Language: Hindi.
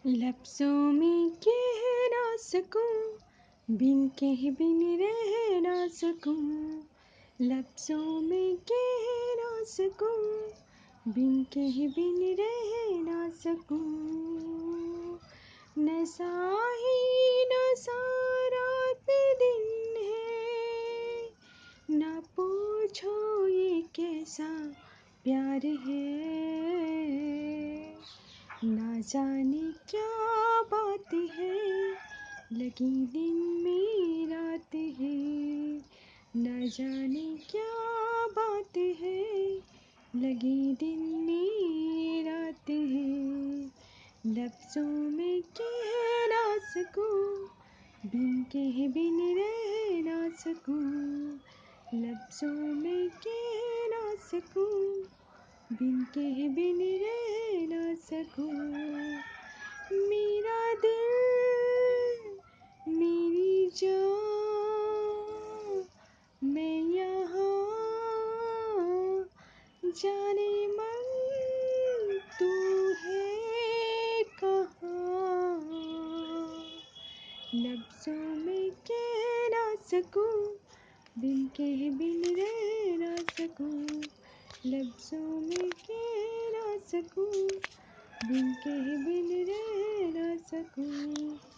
लफ्ज़ों में कह ना सकूं, बिन कहे बिन रह ना सकूं। लफ्ज़ों में कह ना सकूं, बिन कहे बिन रह ना सकूं। नशा ही नशा रात दिन है, ना पूछो ये कैसा प्यार है। ना जाने क्या बात है, लगी दिन में रात है। ना जाने क्या बात है, लगी दिन में रात है। लफ्ज़ों में कह ना सकूं, बिन कहे बिन रह ना सकूं। लफ्ज़ों में कह ना सकूं, बिन कहे बिन रह ना सकूं। मेरा दिल, मेरी जान, मैं यहाँ, जाने मन तू है कहाँ। लफ्ज़ों में कह ना सकूं, बिन कहे बिन रह ना सकूं। लफ्ज़ों में कह ना सकूं, बिन कहे बिन रह ना सकूं।